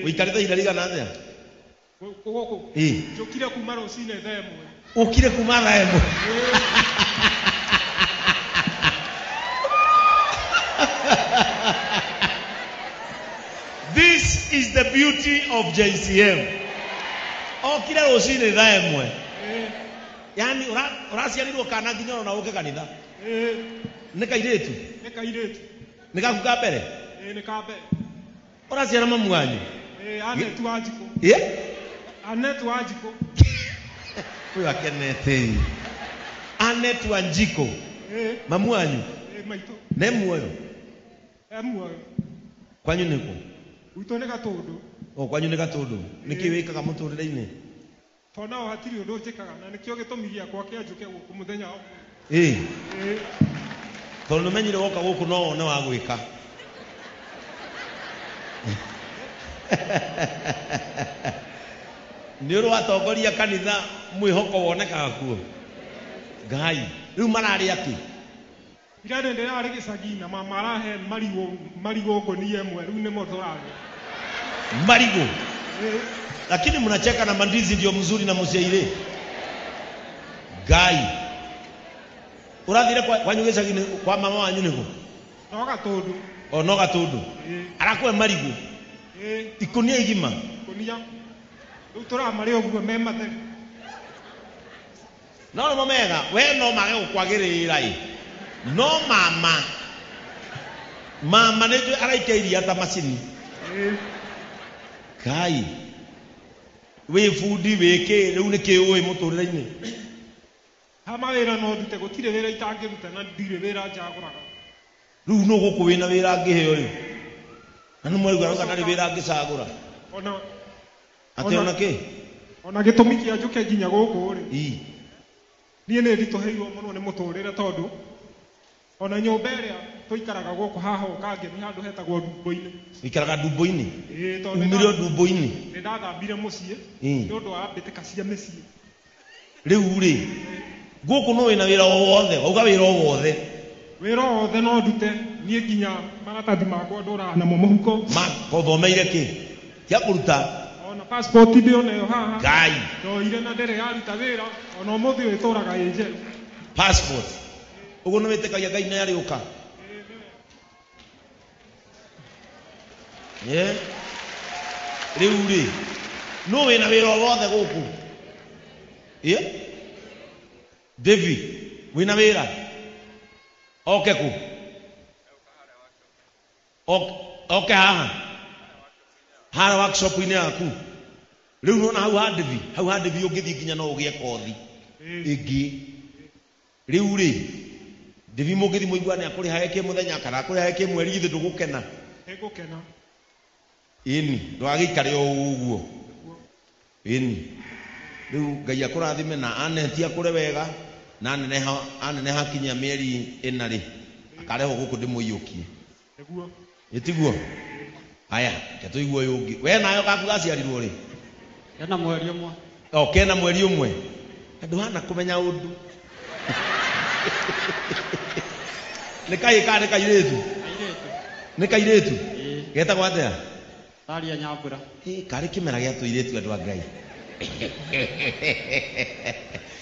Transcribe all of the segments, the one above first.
Uikarita idariga na thea. Kogoko. Jokire kumara usine themo. Ukire kumara emo. This is the beauty of JCM. Okire usine themo. Yani urasiarirwo kana nginya na uke kanitha. Nikairetu. Nikakuka mbere. Nikabe. Urasiara mamu wanyu. Anetu ajiko. Anetu ajiko. Huyu akenete. Anetu anjiko. Mamu wanyu. Maito. Nemuoyo. Emuoyo. Kwanyu niko. Uitone Gatundu. Kwanyu ni Gatundu. Nikiwikaga muturire-ini. Tona hatiri undu njikaga na nikio gitumigia kwa kianjuke guku muthenya o. Tondu menyire woka guku no one wa gwika. Niuru atongoria kanitha mwihoko wonekaga kuo. Ngai, riu marari aki. Irane ndera ri gicagi na mama arahe marigo ngonie mwe riu ni motorage. Marigo. Lakini mnacheka na mandizi ndio mzuri na musiaire. Ngai. Urathire kwa nyugicagi kwa mama wanyu niko. No Gatundu. No Gatundu. Arakwe marigo. Ikunia igima. Ikunia. Utora mari oguo memate. No momega, we no mage gukwagirira no mama. Mama nejo araikeiria ta macini. Kai. We fudi weke riu niki uyi muturire-ini. Hama wira no ndute gutire wira itangiruta na ndire wira njaguraga. Riu no guku wina wira ngiheo riu. Nanu mwaigu aroga ndari wira ngicagura. Ate ona ki? Ona gitumi kia njuke nginya guku ri. Nie ne rituheirwo muno ni muturire tondu ona nyumba iria tuikaraga guku haha ukange ni handu hetagwo Dumbo-ini. Ikaraga Dumbo-ini? Tondu umire Dumbo-ini. Ni ndathambire mucie ni undu wa mbitika cia micii. Riu ri guku no wina wira wothe, uga wira wothe. Wira wothe no ndute nie nginya maratathi makwa ndura na muhuko. Kothomeire ki? Kia kuruta ona passport ndio nayo haha. Ngai. No ire na ndere yaruta wira ona umuthi wituraga inje. Passport. Ugo no wetekagia Ngai na yari uka. Riu ri no wina wira wothe guku. David, wina wira. Oke ku. Oke haha. Hara workshop ini aku. Riu no na hau handivi ungithi nginya no ugie kothi ingi. Riu ri ndivi mugithi muigwane akuri haeke muthenya kana akuri haeke mweri githe ndugukena. Egukena. Ini ndwagikare o uguo. Ini riu Ngai akurathime na aneti akure wega na aneneha kinya mieri ina ri akareho guku ndimuiyukie. Eguo. Itiguo. Aya, tuiguo yungi. We nayo kaku gaciarirwo ri? Kena mweri umwe. Kena mweri umwe. Andu hana kumenya undu. Nikai ka nikairetu. Nikairetu. Getagwo atia? Taria Nyambura. Kari kimera gia tuiretu andu a Ngai.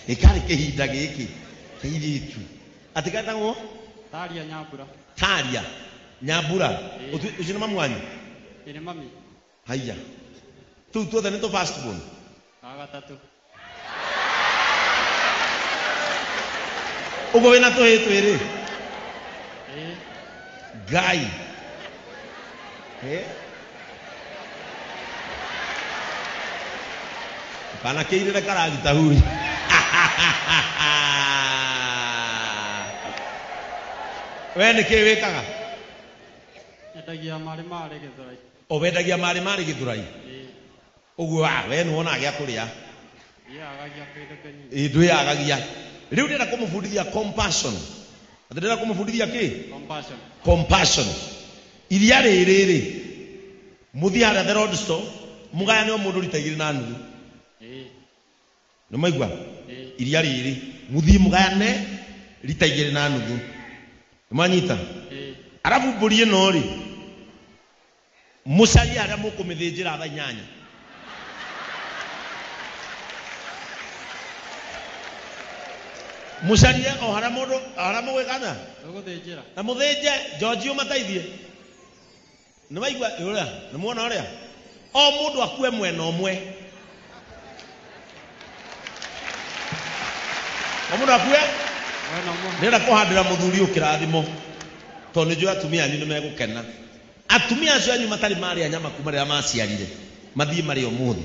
Ikari kihinda giki. Kiiretu. Ati getagwo? Taria Nyambura. Taria Nyambura. Ucina mamu wanyu? Ine mami. Haya. Tu tuothe nĩ tũ first born. Gagatatu. Ũguo wĩna tũhĩ twĩrĩ? Ngai. Kana kĩirĩre karagita huri. We nĩkĩ wĩkaga? Endagia marĩ Gĩthũrai. Wendagia marĩ Gĩthũrai? Uguo we nuona gĩa kũrĩa. Ndwĩyagagia. Rĩu ndĩrenda kũmũbundithia compassion. Ndĩrenda kũmũbundithia kĩ? Compassion. Iria rĩrĩ mũthia harĩa the road store mũgayane o mũndũ rita 2 na nuthu. Nĩ maigua? Iria rĩrĩ mũthia mũgayane rita 2 na nuthu. Nĩ manyita? Arabu mbũri ĩno rĩ mucaria aria mukumithĩnjĩra thaa 8 mucarie o haria mundu haria mugwikana Gũthĩnjĩra. na muthinje George umateithie nĩ waigua ũrĩa nĩ muona ũrĩa o mundu akue mwena ũmwe o mundu akue nĩra kũhandĩra mũthuri ũkĩrathimo tondũ nĩnjũĩ atumia anyu nĩmegũkena atumia acio anyu matarĩ marĩa nyama kuma rĩrĩa maciarire mathiĩ marĩ ũmũthĩ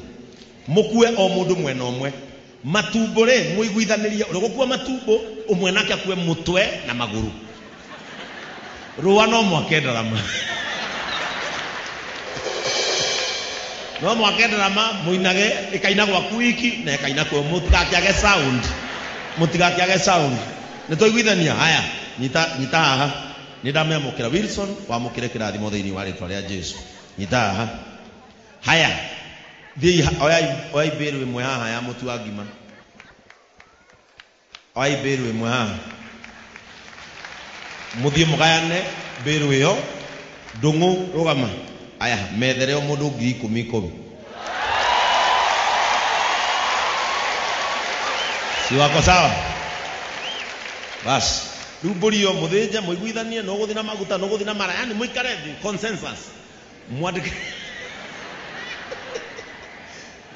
mũkue o mũndũ mwena ũmwe matumbo rĩ mũiguithanĩrie ũrĩa gũkua matumbo ũmwe nake akue mũtwe na magũrũ rũa no mwake ndarama no mwake ndarama mũinage ĩkaina gwaku wiki na ĩkaina kwa mũtigakĩage sound nĩtũiguithania haya nyita haha nĩndamemũkĩra Wilson wamũkĩre kĩrathimo thĩinĩ wa rĩtwa rĩa Jesu nyita haha haya thiĩ oyai mbĩrũ ĩmwe haha ya mũtu wa ngima oyai mbĩrũ ĩmwe haha mũthiĩ mũgayane mbĩrũ ĩyo ndũng'ũ rũgama haya methere o mũndũ 10,000 si wako sawa basi rĩu mbũri ĩyo mũthĩnje mũiguithanie no gũthiĩ na maguta no gũthiĩ na mara yani mũikare thĩ consensus mwandĩke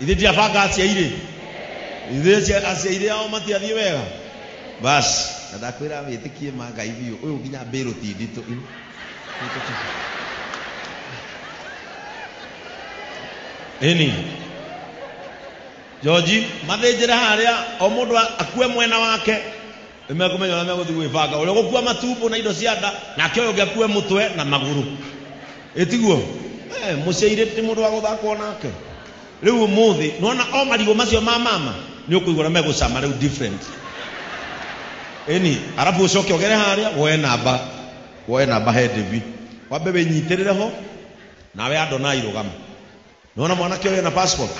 ithe ndiabanga aciairĩ ithe aciairĩ ao matiathiĩ wega basi na ndakwĩra wĩtĩkie ma Ngai biũ ũyũ nginya mbĩrũ ti nditũ ĩni George mathĩnjĩre harĩa o mũndũ akue mwena wake nĩmekũmenya ũrĩa megũthiĩ gwĩbanga ũrĩa gũkua matumbo na indo cia nda nake ũyũ ũngĩ akue mũtwe na magũrũ ĩtiguo mũciairĩ ti mũndũ wa gũthakwo nake rĩu ũmũthĩ nĩwona o marigũ macio ma mama nĩ ũkũigua ũrĩa megũcama rĩu different ĩni arabu ũcoke ũgere harĩa woe namba hedevi wambe wĩnyitĩrĩre ho nawe Adonai rũgama nĩwona mwanake ũyũ na passport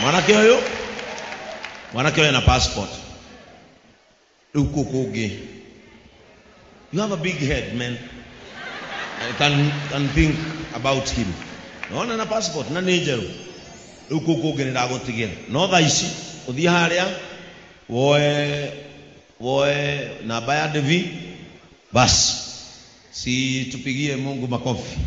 mwanake ũyũ na passport rĩu kũngĩ you have a big head man I can think about him nĩwona na passport na nĩ njerũ rĩu kũngĩ nĩndagũtigĩra no thaa ici ũthiĩ harĩa woe namba ya Devi basi si tupigie Mungu makofi